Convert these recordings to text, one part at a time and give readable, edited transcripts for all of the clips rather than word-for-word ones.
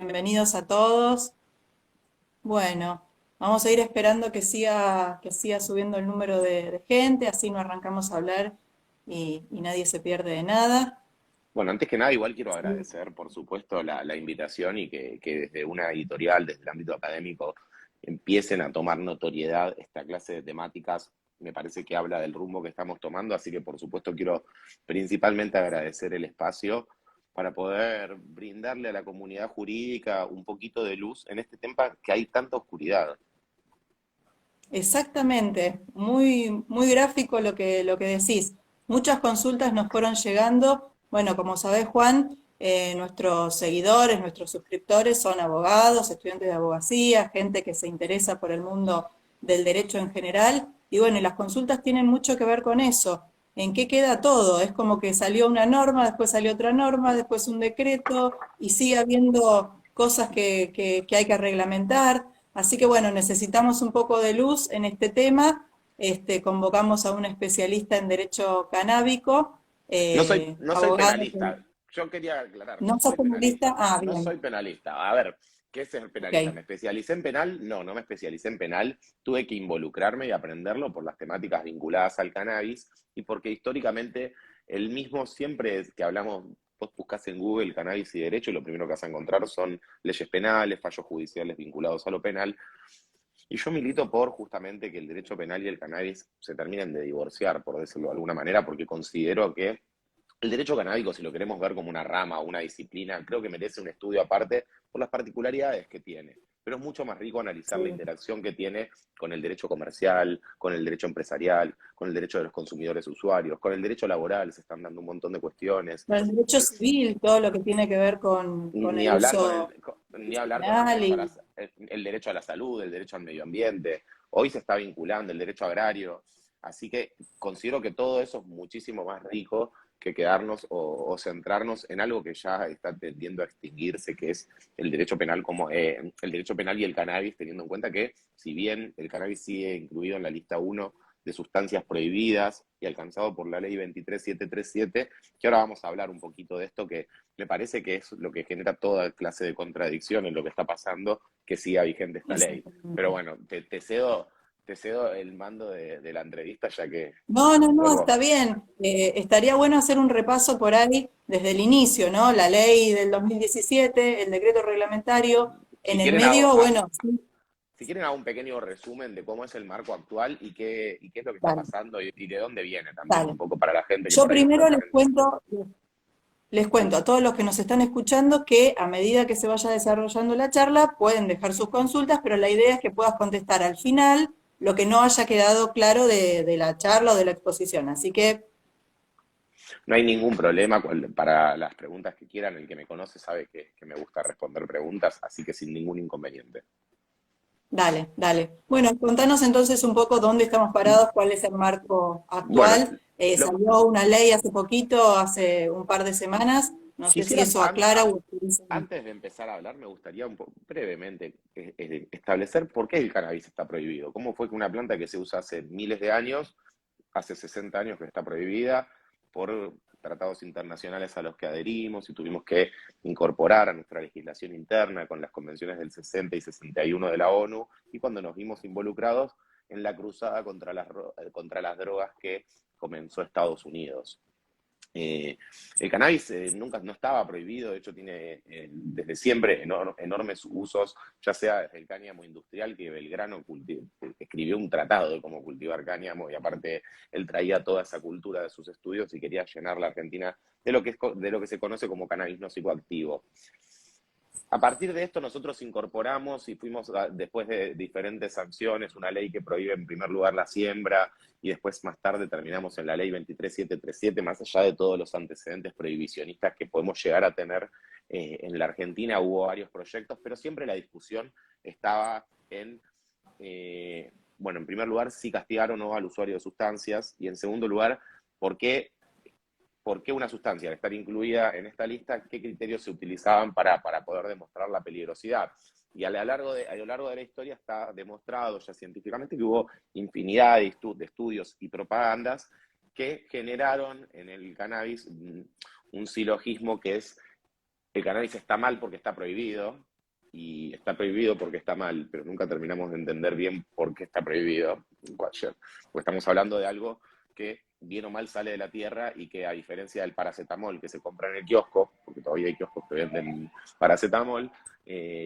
bienvenidos a todos. Bueno, vamos a ir esperando que siga subiendo el número de gente, así no arrancamos a hablar y nadie se pierde de nada. Bueno, antes que nada, igual quiero Sí. agradecer, por supuesto, la invitación y que desde una editorial, desde el ámbito académico, empiecen a tomar notoriedad esta clase de temáticas. Me parece que habla del rumbo que estamos tomando, así que por supuesto quiero principalmente agradecer el espacio para poder brindarle a la comunidad jurídica un poquito de luz en este tema que hay tanta oscuridad. Exactamente, muy gráfico lo que decís. Muchas consultas nos fueron llegando. Bueno, como sabés, Juan, nuestros seguidores, nuestros suscriptores son abogados, estudiantes de abogacía, gente que se interesa por el mundo del derecho en general. Y bueno, y las consultas tienen mucho que ver con eso. ¿En qué queda todo? Es como que salió una norma, después salió otra norma, después un decreto, y sigue habiendo cosas que hay que reglamentar. Así que bueno, necesitamos un poco de luz en este tema. Convocamos a un especialista en derecho canábico, No soy abogado. penalista. Yo quería aclarar, ¿No no sos soy penalista? penalista. Ah, No bien, soy penalista. A ver, ¿qué es ser penalista? ok. ¿Me especialicé en penal? No, no me especialicé en penal. Tuve que involucrarme y aprenderlo por las temáticas vinculadas al cannabis y porque históricamente el mismo, siempre que hablamos, vos buscás en Google cannabis y derecho y lo primero que vas a encontrar son leyes penales, fallos judiciales vinculados a lo penal. Y yo milito por justamente que el derecho penal y el cannabis se terminen de divorciar, por decirlo de alguna manera, porque considero que el derecho canábico, si lo queremos ver como una rama o una disciplina, creo que merece un estudio aparte por las particularidades que tiene. Pero es mucho más rico analizar la Sí. interacción que tiene con el derecho comercial, con el derecho empresarial, con el derecho de los consumidores usuarios, con el derecho laboral, se están dando un montón de cuestiones. Bueno, el derecho civil, todo lo que tiene que ver con Ni el hablar uso ni hablar con el penal derecho y el derecho a la salud, el derecho al medio ambiente. Hoy se está vinculando el derecho agrario. Así que considero que todo eso es muchísimo más rico que quedarnos o centrarnos en algo que ya está tendiendo a extinguirse, que es el derecho penal como el derecho penal y el cannabis, teniendo en cuenta que si bien el cannabis sigue incluido en la lista uno de sustancias prohibidas y alcanzado por la ley 23737, que ahora vamos a hablar un poquito de esto, que me parece que es lo que genera toda clase de contradicción en lo que está pasando, que siga vigente esta ley. Pero exactamente. bueno, te cedo el mando de la entrevista, ya que No, no, no, vuelvo. está bien. Estaría bueno hacer un repaso por ahí desde el inicio, ¿no? La ley del 2017, el decreto reglamentario. En Si el quieren, medio, bueno, sí, hago un pequeño resumen de cómo es el marco actual y qué es lo que está dale, pasando y de dónde viene también, dale. un poco para la gente que Yo por ahí no está primero tan les cuento a todos los que nos están escuchando que a medida que se vaya desarrollando la charla pueden dejar sus consultas, pero la idea es que puedas contestar al final lo que no haya quedado claro de la charla o de la exposición. Así que, No hay ningún problema para las preguntas que quieran. El que me conoce sabe que me gusta responder preguntas, así que sin ningún inconveniente. dale, dale. Bueno, contanos entonces un poco dónde estamos parados, cuál es el marco Bueno, actual. lo, Salió una ley hace poquito, hace un par de semanas. No sé si quisiera, eso aclara o actualiza. antes de empezar a hablar, me gustaría brevemente establecer por qué el cannabis está prohibido. ¿Cómo fue que una planta que se usa hace miles de años, hace 60 años que está prohibida por tratados internacionales a los que adherimos y tuvimos que incorporar a nuestra legislación interna con las convenciones del 60 y 61 de la ONU, y cuando nos vimos involucrados en la cruzada contra las drogas que comenzó Estados Unidos? El cannabis nunca no estaba prohibido, de hecho tiene desde siempre enormes usos, ya sea desde el cáñamo industrial, que Belgrano escribió un tratado de cómo cultivar cáñamo, y aparte él traía toda esa cultura de sus estudios y quería llenar la Argentina de lo que se conoce como cannabis no psicoactivo. A partir de esto nosotros incorporamos y fuimos, después de diferentes sanciones, una ley que prohíbe en primer lugar la siembra, y después más tarde terminamos en la ley 23737, más allá de todos los antecedentes prohibicionistas que podemos llegar a tener en la Argentina. Hubo varios proyectos, pero siempre la discusión estaba bueno, en primer lugar, si castigar o no al usuario de sustancias, y en segundo lugar, ¿por qué una sustancia al estar incluida en esta lista, qué criterios se utilizaban para poder demostrar la peligrosidad? Y a lo largo de la historia está demostrado ya científicamente que hubo infinidad de estudios y propagandas que generaron en el cannabis un silogismo que es: el cannabis está mal porque está prohibido, y está prohibido porque está mal, pero nunca terminamos de entender bien por qué está prohibido, porque estamos hablando de algo que bien o mal sale de la tierra y que, a diferencia del paracetamol que se compra en el kiosco, porque todavía hay kioscos que venden paracetamol,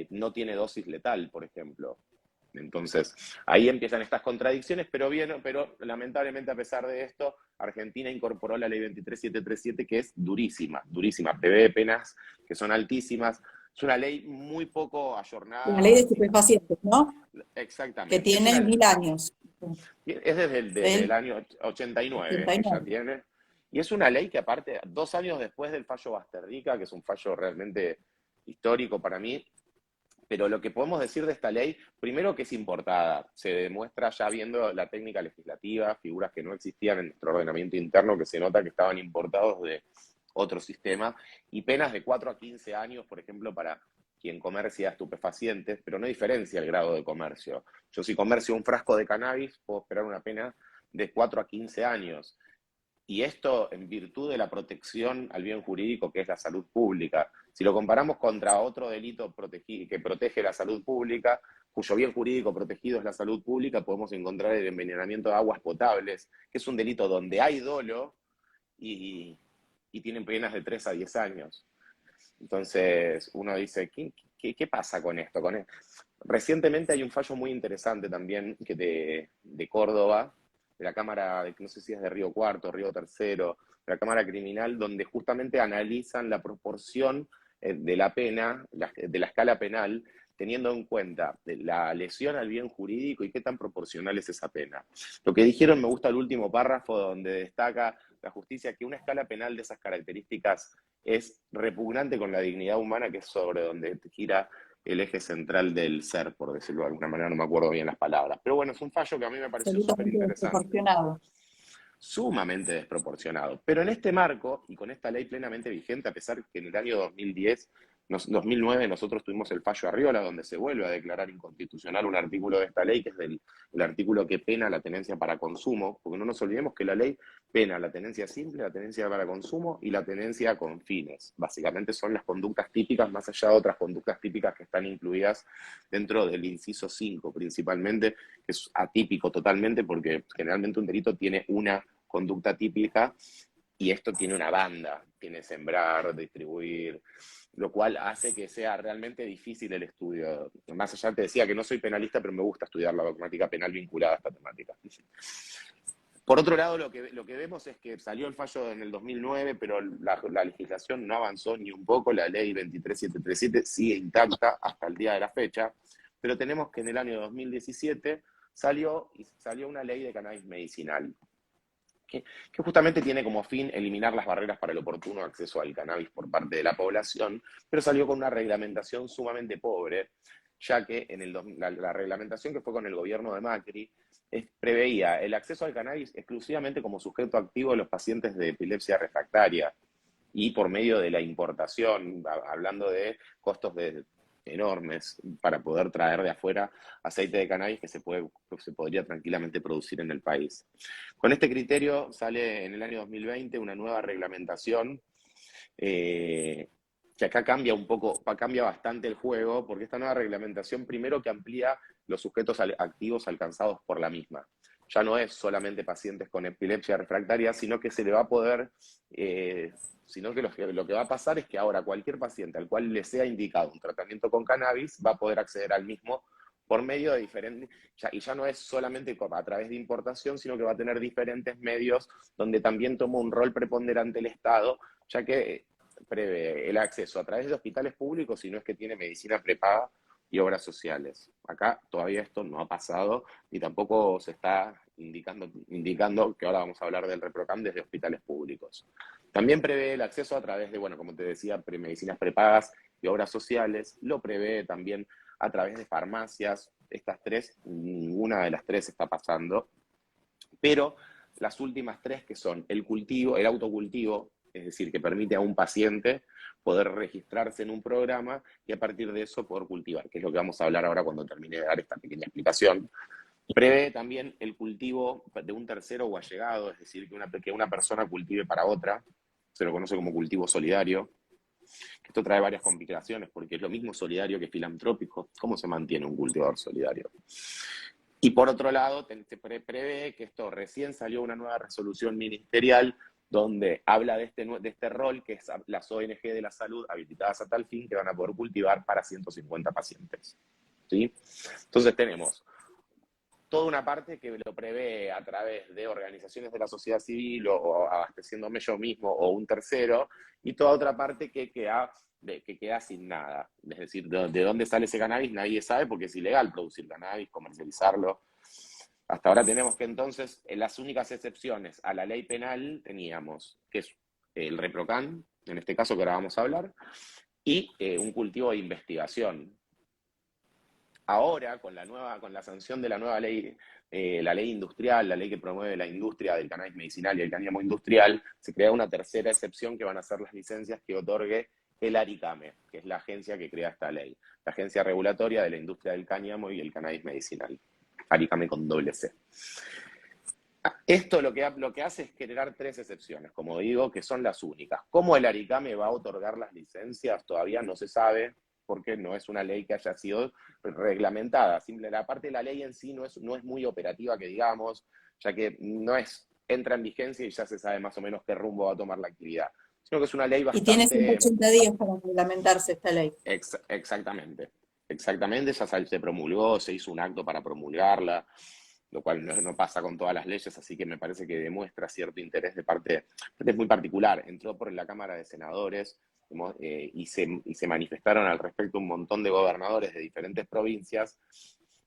no tiene dosis letal, por ejemplo. Entonces, ahí empiezan estas contradicciones, pero lamentablemente, a pesar de esto, Argentina incorporó la ley 23737, que es durísima, durísima, prevé penas que son altísimas. Es una ley muy poco La ley de ayornada. estupefacientes, ¿no? Que Exactamente. tiene 1000 años. Es desde el Del año 89 que ya 89. tiene. Y es una ley que, aparte, 2 años después del fallo Basterrica, que es un fallo realmente histórico para mí, pero lo que podemos decir de esta ley, primero, que es importada. Se demuestra ya viendo la técnica legislativa, figuras que no existían en nuestro ordenamiento interno, que se nota que estaban importados de otro sistema, y penas de 4 a 15 años, por ejemplo, para quien comercia estupefacientes, pero no diferencia el grado de comercio. Yo, si comercio un frasco de cannabis, puedo esperar una pena de 4 a 15 años. Y esto en virtud de la protección al bien jurídico, que es la salud pública. Si lo comparamos contra otro delito que protege la salud pública, cuyo bien jurídico protegido es la salud pública, podemos encontrar el envenenamiento de aguas potables, que es un delito donde hay dolo y tienen penas de 3 a 10 años. Entonces uno dice, ¿qué pasa con esto? Recientemente hay un fallo muy interesante también de Córdoba, de la Cámara, no sé si es de Río Cuarto, Río Tercero, de la Cámara Criminal, donde justamente analizan la proporción de la pena, de la escala penal, teniendo en cuenta la lesión al bien jurídico y qué tan proporcional es esa pena. Lo que dijeron, me gusta el último párrafo donde destaca la justicia que una escala penal de esas características es repugnante con la dignidad humana, que es sobre donde gira el eje central del ser, por decirlo de alguna manera, no me acuerdo bien las palabras. Pero bueno, es un fallo que a mí me pareció súper Absolutamente interesante, desproporcionado. sumamente desproporcionado. Pero en este marco, y con esta ley plenamente vigente, a pesar que en el año 2009 nosotros tuvimos el fallo Arriola, donde se vuelve a declarar inconstitucional un artículo de esta ley, que es el artículo que pena la tenencia para consumo, porque no nos olvidemos que la ley pena la tenencia simple, la tenencia para consumo y la tenencia con fines. Básicamente son las conductas típicas, más allá de otras conductas típicas que están incluidas dentro del inciso 5, principalmente, que es atípico totalmente, porque generalmente un delito tiene una conducta típica y esto tiene una banda, tiene sembrar, distribuir, lo cual hace que sea realmente difícil el estudio. Más allá, te decía que no soy penalista, pero me gusta estudiar la dogmática penal vinculada a esta temática. Por otro lado, lo que vemos es que salió el fallo en el 2009, pero la legislación no avanzó ni un poco. La ley 23737 sigue intacta hasta el día de la fecha, pero tenemos que en el año 2017 salió una ley de cannabis medicinal, que justamente tiene como fin eliminar las barreras para el oportuno acceso al cannabis por parte de la población, pero salió con una reglamentación sumamente pobre, ya que la reglamentación que fue con el gobierno de Macri preveía el acceso al cannabis exclusivamente como sujeto activo de los pacientes de epilepsia refractaria y por medio de la importación, hablando de costos enormes para poder traer de afuera aceite de cannabis que se podría tranquilamente producir en el país. Con este criterio sale en el año 2020 una nueva reglamentación que acá cambia bastante el juego, porque esta nueva reglamentación, primero, que amplía los sujetos activos alcanzados por la misma. Ya no es solamente pacientes con epilepsia refractaria, sino que se le va a poder, sino que lo que va a pasar es que ahora cualquier paciente al cual le sea indicado un tratamiento con cannabis va a poder acceder al mismo por medio de diferentes, y ya no es solamente a través de importación, sino que va a tener diferentes medios donde también toma un rol preponderante el Estado, ya que prevé el acceso a través de hospitales públicos, si no es que tiene medicina prepaga y obras sociales. Acá todavía esto no ha pasado y tampoco se está indicando que ahora vamos a hablar del ReproCam desde hospitales públicos. También prevé el acceso a través de, bueno, como te decía, medicinas prepagas y obras sociales. Lo prevé también a través de farmacias. Estas tres, ninguna de las tres está pasando. Pero las últimas tres, que son el autocultivo, es decir, que permite a un paciente poder registrarse en un programa y a partir de eso poder cultivar, que es lo que vamos a hablar ahora cuando termine de dar esta pequeña explicación. Prevé también el cultivo de un tercero o allegado, es decir, que una persona cultive para otra, se lo conoce como cultivo solidario. Esto trae varias complicaciones, porque es lo mismo solidario que filantrópico. ¿Cómo se mantiene un cultivador solidario? Y por otro lado, se prevé que esto recién salió una nueva resolución ministerial donde habla de este rol, que es las ONG de la salud habilitadas a tal fin, que van a poder cultivar para 150 pacientes. ¿Sí? Entonces tenemos toda una parte que lo prevé a través de organizaciones de la sociedad civil o abasteciéndome yo mismo o un tercero, y toda otra parte que queda sin nada. Es decir, de dónde sale ese cannabis nadie sabe, porque es ilegal producir cannabis, comercializarlo. Hasta ahora tenemos que entonces, en las únicas excepciones a la ley penal teníamos, que es el ReproCan, en este caso que ahora vamos a hablar, y un cultivo de investigación. Ahora, con la sanción de la nueva ley, la ley industrial, la ley que promueve la industria del cannabis medicinal y el cáñamo industrial, se crea una tercera excepción que van a ser las licencias que otorgue el ARICAME, que es la agencia que crea esta ley, la Agencia Regulatoria de la Industria del Cáñamo y el Cannabis Medicinal, ARICAME con doble C. Esto lo que hace es generar 3 excepciones, como digo, que son las únicas. ¿Cómo el ARICAME va a otorgar las licencias? Todavía no se sabe, porque no es una ley que haya sido reglamentada. La parte de la ley en sí no es muy operativa, que digamos, ya que entra en vigencia y ya se sabe más o menos qué rumbo va a tomar la actividad, sino que es una ley Y tiene bastante... 180 días para reglamentarse esta ley. Exactamente, ya se promulgó, se hizo un acto para promulgarla, lo cual no pasa con todas las leyes, así que me parece que demuestra cierto interés de parte es muy particular. Entró por la Cámara de Senadores y se manifestaron al respecto un montón de gobernadores de diferentes provincias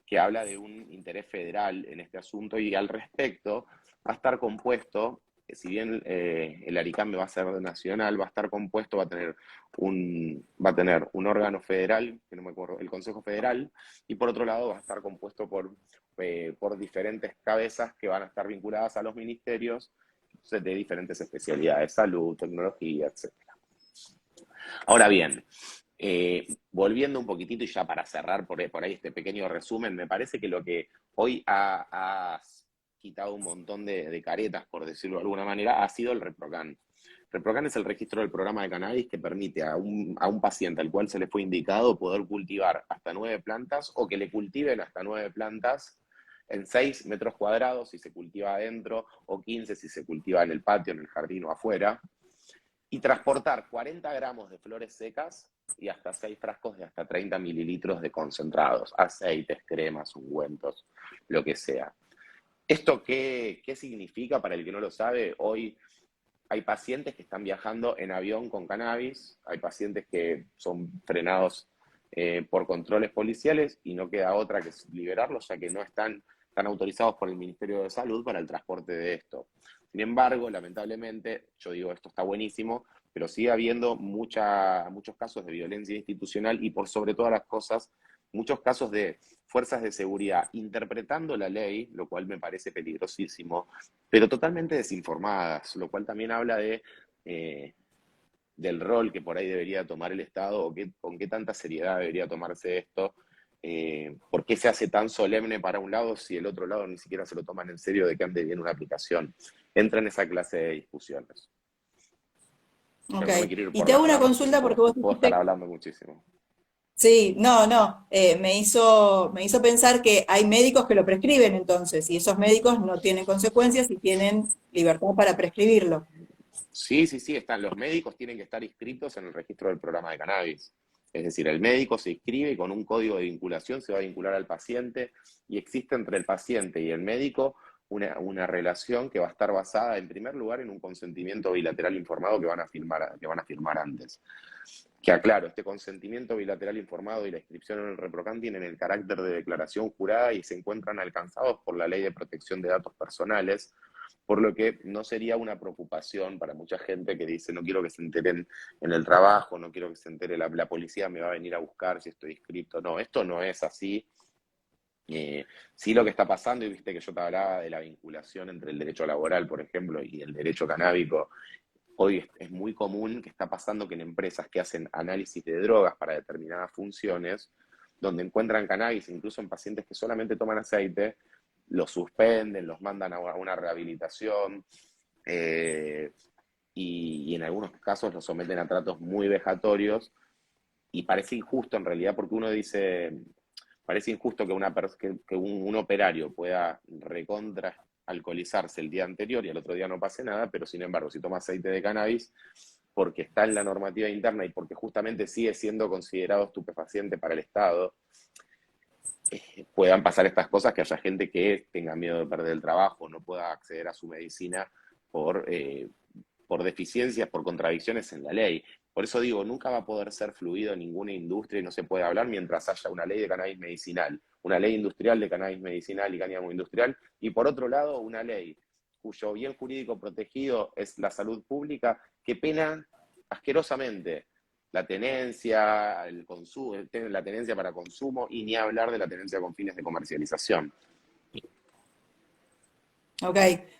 que habla de un interés federal en este asunto, y al respecto va a estar compuesto, si bien el ARICAME va a ser nacional, va a estar compuesto, va a tener un órgano federal, que no me acuerdo, el Consejo Federal, y por otro lado va a estar compuesto por diferentes cabezas que van a estar vinculadas a los ministerios de diferentes especialidades, salud, tecnología, etc. Ahora bien, volviendo un poquitito y ya para cerrar por ahí este pequeño resumen, me parece que lo que hoy ha quitado un montón de caretas, por decirlo de alguna manera, ha sido el ReproCan. ReproCan es el registro del programa de cannabis que permite a un paciente al cual se le fue indicado poder cultivar hasta 9 plantas, o que le cultiven hasta 9 plantas en 6 metros cuadrados si se cultiva adentro, o 15 si se cultiva en el patio, en el jardín o afuera, y transportar 40 gramos de flores secas y hasta 6 frascos de hasta 30 mililitros de concentrados, aceites, cremas, ungüentos, lo que sea. ¿Esto qué significa para el que no lo sabe? Hoy hay pacientes que están viajando en avión con cannabis, hay pacientes que son frenados por controles policiales y no queda otra que liberarlos, ya que no están autorizados por el Ministerio de Salud para el transporte de esto. Sin embargo, lamentablemente, yo digo, esto está buenísimo, pero sigue habiendo muchos casos de violencia institucional y, por sobre todas las cosas, muchos casos de fuerzas de seguridad interpretando la ley, lo cual me parece peligrosísimo, pero totalmente desinformadas, lo cual también habla del rol que por ahí debería tomar el Estado, o con qué tanta seriedad debería tomarse esto. ¿Por qué se hace tan solemne para un lado si el otro lado ni siquiera se lo toman en serio de que ande bien una aplicación? Entra en esa clase de discusiones. Ok. Pero no me quiero ir Y por te las hago una ramas, consulta porque vos puedo estar dijiste. hablando muchísimo. Sí, no, me hizo pensar que hay médicos que lo prescriben entonces, y esos médicos no tienen consecuencias y tienen libertad para prescribirlo. Sí, los médicos tienen que estar inscritos en el registro del programa de cannabis. Es decir, el médico se inscribe y con un código de vinculación se va a vincular al paciente, y existe entre el paciente y el médico una relación que va a estar basada, en primer lugar, en un consentimiento bilateral informado que van a firmar antes. Que aclaro, este consentimiento bilateral informado y la inscripción en el ReproCan tienen el carácter de declaración jurada y se encuentran alcanzados por la Ley de Protección de Datos Personales, por lo que no sería una preocupación para mucha gente que dice: no quiero que se enteren en el trabajo, no quiero que se entere la policía, me va a venir a buscar si estoy inscrito. No, esto no es así. Sí, lo que está pasando, y viste que yo te hablaba de la vinculación entre el derecho laboral, por ejemplo, y el derecho canábico. Hoy es muy común que está pasando que en empresas que hacen análisis de drogas para determinadas funciones, donde encuentran cannabis, incluso en pacientes que solamente toman aceite, los suspenden, los mandan a una rehabilitación. y en algunos casos los someten a tratos muy vejatorios, y parece injusto en realidad, porque uno dice, parece injusto que, que un operario pueda recontra alcoholizarse el día anterior y al otro día no pase nada, pero sin embargo, si toma aceite de cannabis, porque está en la normativa interna y porque justamente sigue siendo considerado estupefaciente para el Estado, puedan pasar estas cosas, que haya gente que tenga miedo de perder el trabajo, no pueda acceder a su medicina por deficiencias, por contradicciones en la ley. Por eso digo, nunca va a poder ser fluido en ninguna industria y no se puede hablar mientras haya una ley de cannabis medicinal, una ley industrial de cannabis medicinal y cáñamo industrial, y por otro lado una ley cuyo bien jurídico protegido es la salud pública, que pena asquerosamente la tenencia, el consumo, la tenencia para consumo, y ni hablar de la tenencia con fines de comercialización. Ok.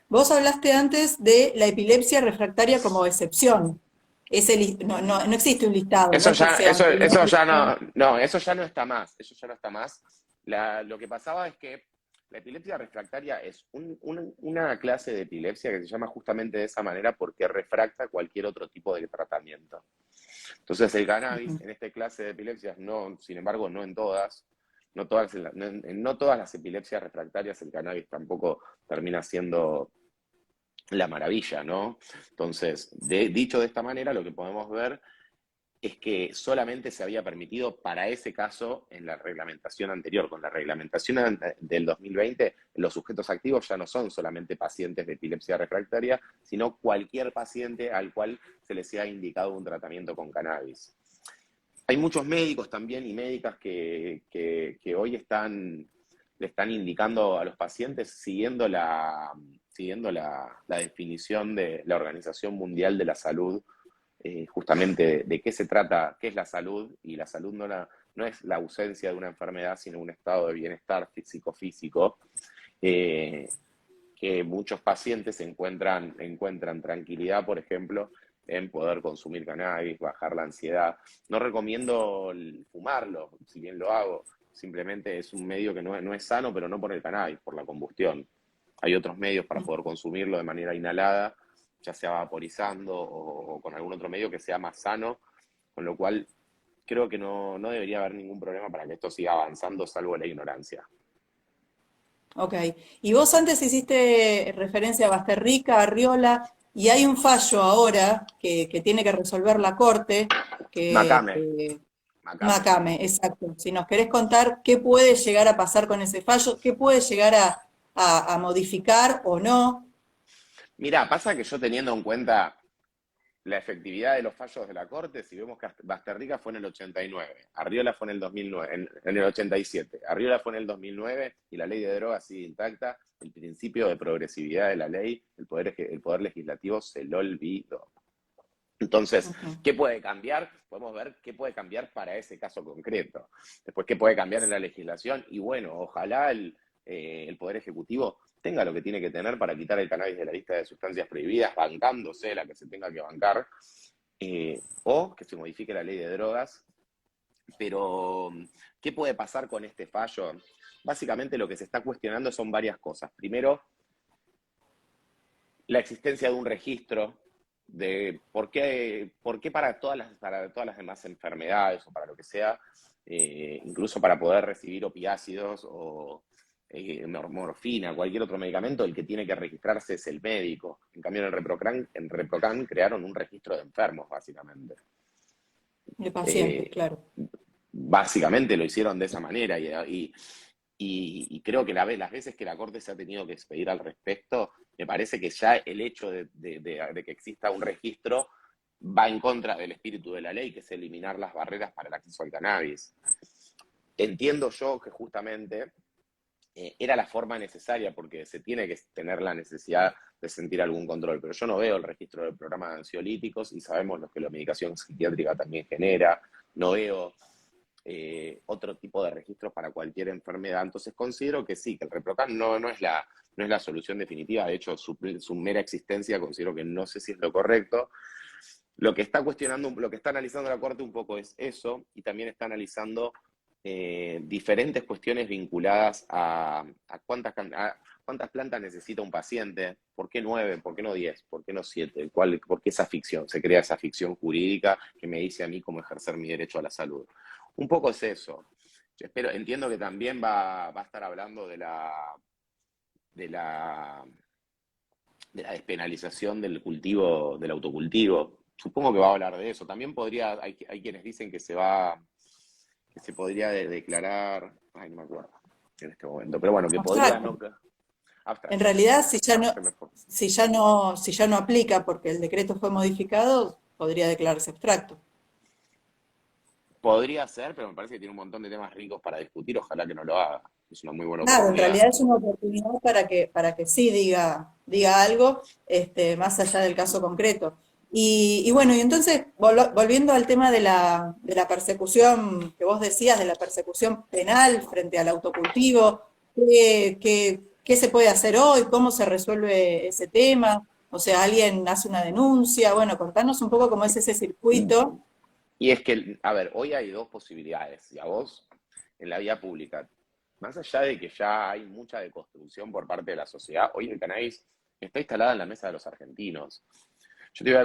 Vos hablaste antes de la epilepsia refractaria como excepción. No existe un listado, no Eso es que ya, sea una eso ya epilepsia. no, eso ya no está más, eso ya no está más. Lo que pasaba es que la epilepsia refractaria es una clase de epilepsia que se llama justamente de esa manera porque refracta cualquier otro tipo de tratamiento. Entonces el cannabis Ujú. en esta clase de epilepsias, no, sin embargo, no en todas, no todas las epilepsias refractarias el cannabis tampoco termina siendo la maravilla, ¿no? Entonces, dicho de esta manera, lo que podemos ver es que solamente se había permitido para ese caso en la reglamentación anterior. Con la reglamentación del 2020, los sujetos activos ya no son solamente pacientes de epilepsia refractaria, sino cualquier paciente al cual se les sea indicado un tratamiento con cannabis. Hay muchos médicos también y médicas que hoy le están indicando a los pacientes siguiendo la definición de la Organización Mundial de la Salud, justamente de qué se trata, qué es la salud, y la salud no es la ausencia de una enfermedad, sino un estado de bienestar psicofísico, eh, que muchos pacientes encuentran tranquilidad, por ejemplo, en poder consumir cannabis, bajar la ansiedad. No recomiendo fumarlo, si bien lo hago, simplemente es un medio que no es sano, pero no por el cannabis, por la combustión. Hay otros medios para poder consumirlo de manera inhalada, ya sea vaporizando o con algún otro medio que sea más sano, con lo cual creo que no debería haber ningún problema para que esto siga avanzando, salvo la ignorancia. Ok. Y vos antes hiciste referencia a Basterrica, a Arriola, y hay un fallo ahora que tiene que resolver la Corte, Macame, que Macame. Macame, exacto. Si nos querés contar qué puede llegar a pasar con ese fallo, qué puede llegar a modificar o no. Mirá, pasa que yo teniendo en cuenta la efectividad de los fallos de la Corte, si vemos que Basterrica fue en el 89, Arriola fue en el 2009, en el 87, Arriola fue en el 2009 y la ley de drogas sigue intacta, el principio de progresividad de la ley, el poder legislativo se lo olvidó. Entonces, Ujú. ¿qué puede cambiar? Podemos ver qué puede cambiar para ese caso concreto. Después, ¿qué puede cambiar en la legislación? Y bueno, ojalá el Poder Ejecutivo tenga lo que tiene que tener para quitar el cannabis de la lista de sustancias prohibidas, bancándose la que se tenga que bancar, o que se modifique la ley de drogas. Pero, ¿qué puede pasar con este fallo? Básicamente lo que se está cuestionando son varias cosas. Primero, la existencia de un registro de por qué para todas las demás enfermedades o para lo que sea, incluso para poder recibir opiácidos o morfina, cualquier otro medicamento, el que tiene que registrarse es el médico. En cambio, en ReproCan crearon un registro de enfermos, básicamente. De pacientes, Eh, claro. Básicamente lo hicieron de esa manera y creo que las veces que la Corte se ha tenido que expedir al respecto, me parece que ya el hecho de que exista un registro va en contra del espíritu de la ley, que es eliminar las barreras para el acceso al cannabis. Entiendo yo que justamente era la forma necesaria porque se tiene que tener la necesidad de sentir algún control, pero yo no veo el registro del programa de ansiolíticos y sabemos lo que la medicación psiquiátrica también genera, no veo otro tipo de registros para cualquier enfermedad. Entonces considero que sí, que el ReproCan no es la solución definitiva. De hecho, su mera existencia considero que no sé si es lo correcto. Lo que está cuestionando, lo que está analizando la Corte un poco es eso, y también está analizando diferentes cuestiones vinculadas a cuántas plantas necesita un paciente, por qué 9, por qué no 10, por qué no 7, por qué esa ficción, se crea esa ficción jurídica que me dice a mí cómo ejercer mi derecho a la salud. Un poco es eso. Yo entiendo que también va a estar hablando de la, de la despenalización del cultivo, del autocultivo. Supongo que va a hablar de eso. También hay quienes dicen que se podría declarar, ay, no me acuerdo en este momento, pero bueno, que podría Abstracto. no, En abstracto, realidad, gracias, abstracto mejor. si ya no aplica porque el decreto fue modificado, podría declararse abstracto. Podría ser, pero me parece que tiene un montón de temas ricos para discutir, ojalá que no lo haga. Es una muy buena Claro, en oportunidad. realidad es una oportunidad para que sí diga algo, más allá del caso concreto. Y bueno, y entonces, volviendo al tema de la persecución que vos decías, de la persecución penal frente al autocultivo, ¿qué se puede hacer hoy? ¿Cómo se resuelve ese tema? O sea, ¿alguien hace una denuncia? Bueno, contanos un poco cómo es ese circuito. Y es que, a ver, hoy hay dos posibilidades, y a vos, en la vía pública, más allá de que ya hay mucha deconstrucción por parte de la sociedad, hoy el cannabis está instalada en la mesa de los argentinos. Yo te voy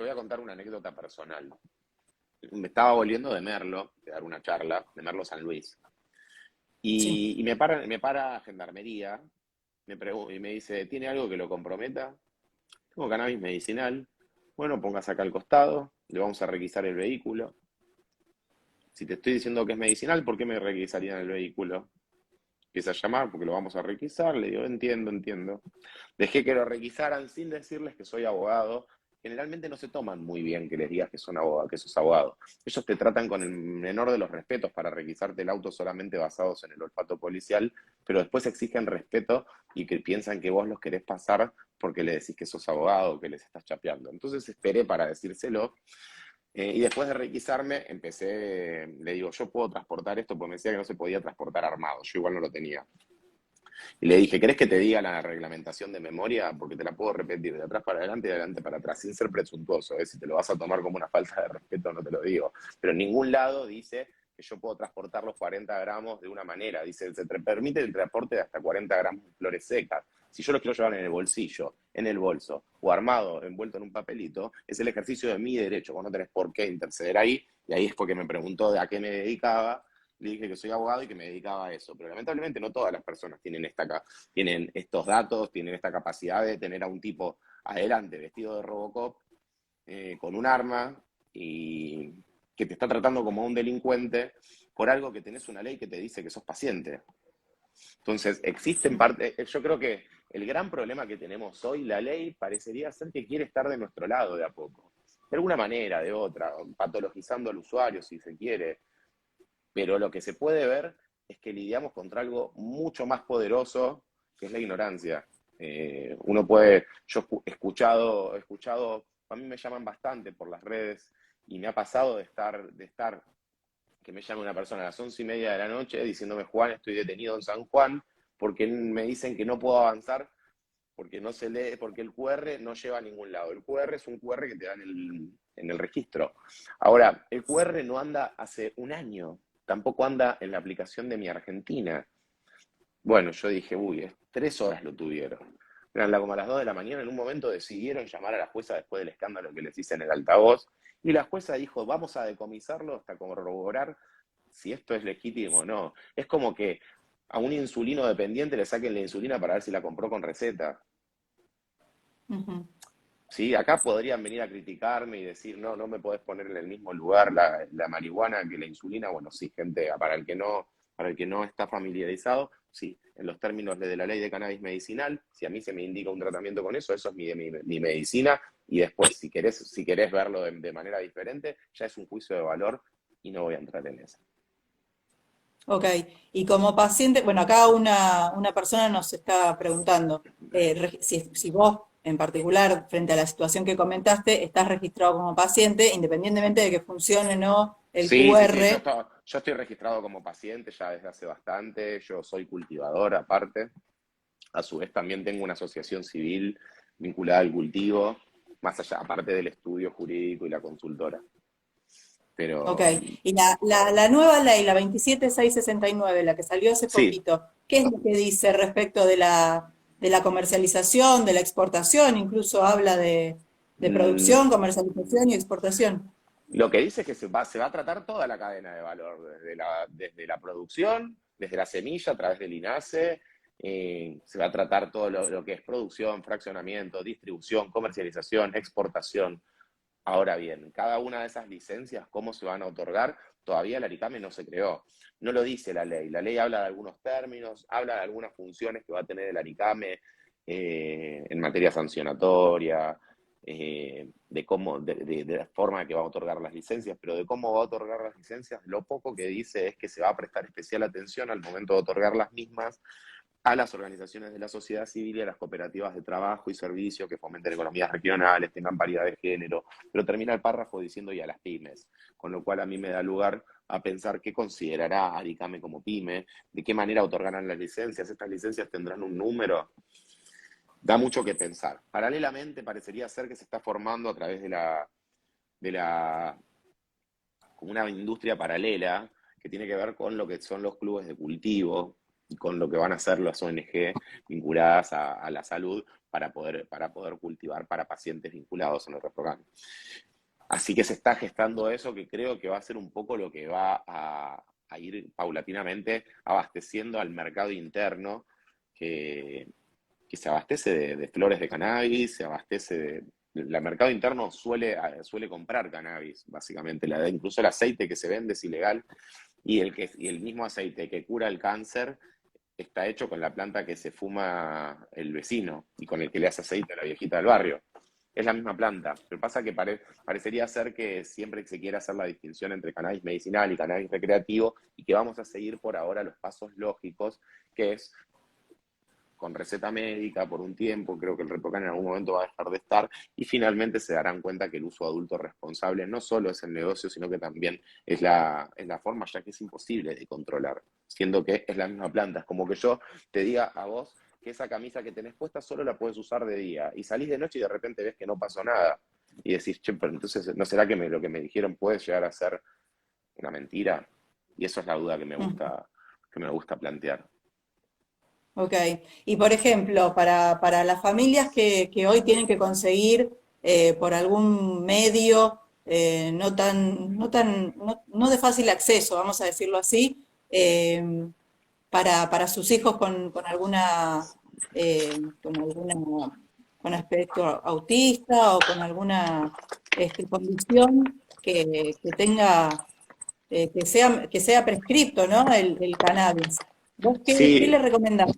a contar una anécdota personal. Me estaba volviendo de Merlo, de dar una charla, de Merlo San Luis, Sí. y me para Gendarmería, y me dice, ¿tiene algo que lo comprometa? Tengo cannabis medicinal. Bueno, póngase acá al costado, le vamos a requisar el vehículo. Si te estoy diciendo que es medicinal, ¿por qué me requisarían el vehículo? Empieza a llamar porque lo vamos a requisar. Le digo, entiendo, entiendo. Dejé que lo requisaran sin decirles que soy abogado. Generalmente no se toman muy bien que les digas que son abogado, que sos abogado. Ellos te tratan con el menor de los respetos para requisarte el auto solamente basados en el olfato policial, pero después exigen respeto y que piensan que vos los querés pasar porque le decís que sos abogado o que les estás chapeando. Entonces esperé para decírselo. Y después de requisarme, le digo, yo puedo transportar esto, porque me decía que no se podía transportar armado, yo igual no lo tenía. Y le dije, ¿querés que te diga la reglamentación de memoria? Porque te la puedo repetir de atrás para adelante y de adelante para atrás, sin ser presuntuoso, ¿eh? Si te lo vas a tomar como una falta de respeto, no te lo digo. Pero en ningún lado dice que yo puedo transportar los 40 gramos de una manera. Dice, se te permite el transporte de hasta 40 gramos de flores secas. Si yo los quiero llevar en el bolsillo, en el bolso, o armado, envuelto en un papelito, es el ejercicio de mi derecho. Vos no tenés por qué interceder ahí. Y ahí es porque me preguntó de a qué me dedicaba. Le dije que soy abogado y que me dedicaba a eso. Pero lamentablemente no todas las personas tienen estos datos, tienen esta capacidad de tener a un tipo adelante vestido de Robocop, con un arma y que te está tratando como un delincuente por algo que tenés una ley que te dice que sos paciente. Entonces, existen parte, yo creo que el gran problema que tenemos hoy, la ley parecería ser que quiere estar de nuestro lado de a poco. De alguna manera, de otra, patologizando al usuario si se quiere, pero lo que se puede ver es que lidiamos contra algo mucho más poderoso, que es la ignorancia. Yo he escuchado, a mí me llaman bastante por las redes y me ha pasado que me llame una persona a las 11:30 de la noche diciéndome, Juan, estoy detenido en San Juan, porque me dicen que no puedo avanzar porque no se lee, porque el QR no lleva a ningún lado. El QR es un QR que te da en el registro. Ahora, el QR no anda hace un año, tampoco anda en la aplicación de Mi Argentina. Bueno, yo dije, uy, 3 horas lo tuvieron. Eran como a las 2 de la mañana, en un momento decidieron llamar a la jueza después del escándalo que les hice en el altavoz, y la jueza dijo, vamos a decomisarlo hasta corroborar si esto es legítimo o no. Es como que a un insulino dependiente le saquen la insulina para ver si la compró con receta. Ujú. Sí, acá podrían venir a criticarme y decir, no, no me podés poner en el mismo lugar la marihuana que la insulina. Bueno, sí, gente, para el que no está familiarizado, sí, en los términos de la ley de cannabis medicinal, si a mí se me indica un tratamiento con eso es mi medicina, y después, si querés verlo de manera diferente, ya es un juicio de valor y no voy a entrar en eso. Ok, y como paciente, bueno, acá una persona nos está preguntando si vos en particular, frente a la situación que comentaste, estás registrado como paciente, independientemente de que funcione o no el Sí, sí, sí, QR. yo estoy registrado como paciente ya desde hace bastante, yo soy cultivador aparte. A su vez también tengo una asociación civil vinculada al cultivo, más allá, aparte del estudio jurídico y la consultora. Ok, Pero y la nueva ley, la 27669, la que salió hace sí, poquito, ¿qué es lo que dice respecto de la comercialización, de la exportación? Incluso habla de mm, producción, comercialización y exportación. lo que dice es que se va a tratar toda la cadena de valor, desde la producción, desde la semilla, a través del INASE, se va a tratar todo lo que es producción, fraccionamiento, distribución, comercialización, exportación. Ahora bien, cada una de esas licencias, ¿cómo se van a otorgar? Todavía el ARICAME no se creó. No lo dice la ley. La ley habla de algunos términos, habla de algunas funciones que va a tener el ARICAME en materia sancionatoria, de cómo, de la forma que va a otorgar las licencias, pero de cómo va a otorgar las licencias, lo poco que dice es que se va a prestar especial atención al momento de otorgar las mismas a las organizaciones de la sociedad civil y a las cooperativas de trabajo y servicio que fomenten economías regionales, tengan paridad de género, pero termina el párrafo diciendo y a las pymes, con lo cual a mí me da lugar a pensar qué considerará Aricame como pyme, de qué manera otorgarán las licencias, estas licencias tendrán un número, da mucho que pensar. Paralelamente parecería ser que se está formando a través de la como una industria paralela que tiene que ver con lo que son los clubes de cultivo y con lo que van a hacer las ONG vinculadas a la salud para poder cultivar para pacientes vinculados en el reprograma. Así que se está gestando eso que creo que va a ser un poco lo que va a ir paulatinamente abasteciendo al mercado interno que, que se abastece de flores de cannabis, se abastece de... El mercado interno suele comprar cannabis, básicamente. Incluso el aceite que se vende es ilegal y el mismo aceite que cura el cáncer está hecho con la planta que se fuma el vecino y con el que le hace aceite a la viejita del barrio. Es la misma planta. Pero pasa que parecería ser que siempre se quiere hacer la distinción entre cannabis medicinal y cannabis recreativo y que vamos a seguir por ahora los pasos lógicos, que es con receta médica por un tiempo, creo que el ReproCan en algún momento va a dejar de estar, y finalmente se darán cuenta que el uso adulto responsable no solo es el negocio, sino que también es la forma, ya que es imposible de controlar, siendo que es la misma planta. Es como que yo te diga a vos que esa camisa que tenés puesta solo la puedes usar de día, y salís de noche y de repente ves que no pasó nada, y decís, che, pero entonces, ¿no será que lo que me dijeron puede llegar a ser una mentira? Y eso es la duda que me gusta plantear. Ok, y por ejemplo, para las familias que hoy tienen que conseguir por algún medio no de fácil acceso, vamos a decirlo así, para sus hijos con alguna, con aspecto autista o con alguna condición que tenga, que sea prescripto, ¿no? El cannabis. ¿Vos qué le Sí, recomendás?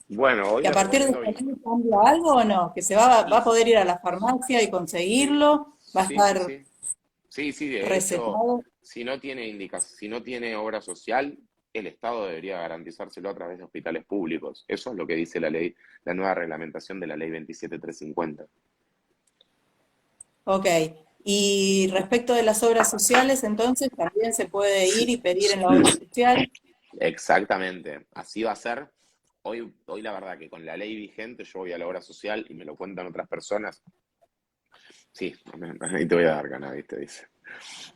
bueno, hoy ¿Que a le partir de recomiendo esta ley cambia algo o no? ¿Que va y a poder ir a la farmacia y conseguirlo? ¿Va a sí, sí, estar sí. Sí, sí, de hecho, recetado? si no tiene obra social, el Estado debería garantizárselo a través de hospitales públicos. Eso es lo que dice la ley, la nueva reglamentación de la ley 27350. Ok. Y respecto de las obras sociales, entonces también se puede ir Sí, y pedir en la obra social. exactamente, así va a ser. Hoy la verdad que con la ley vigente yo voy a la obra social y me lo cuentan otras personas. Sí, ahí te voy a dar ganas, ¿viste? Dice.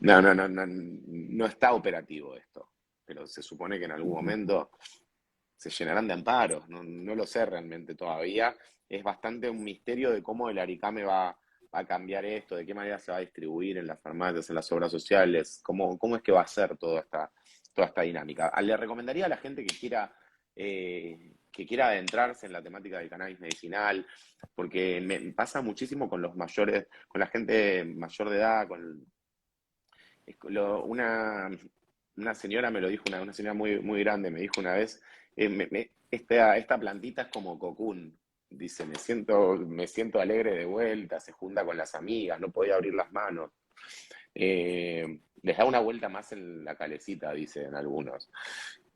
No está operativo esto, pero se supone que en algún momento se llenarán de amparos, no lo sé realmente todavía. Es bastante un misterio de cómo el Aricame va a cambiar esto, de qué manera se va a distribuir en las farmacias, en las obras sociales, cómo es que va a ser toda esta dinámica. Le recomendaría a la gente que quiera adentrarse en la temática del cannabis medicinal, porque me pasa muchísimo con los mayores, con la gente mayor de edad, una señora me lo dijo, una señora muy grande me dijo una vez, esta plantita es como Cocoon. Dice, me siento alegre de vuelta, se junta con las amigas, no podía abrir las manos. Les da una vuelta más en la calecita, dicen algunos.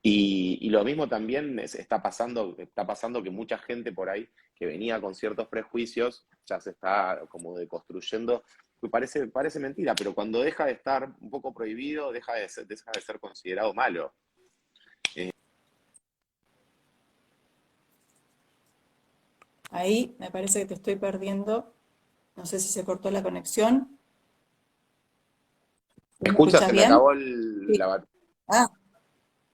Y lo mismo también está pasando que mucha gente por ahí que venía con ciertos prejuicios ya se está como deconstruyendo. Parece mentira, pero cuando deja de estar un poco prohibido, deja de ser considerado malo. Ahí me parece que te estoy perdiendo. No sé si se cortó la conexión. ¿Me ¿Me escuchas? escuchás Se me bien? acabó Sí. la batería. Ah,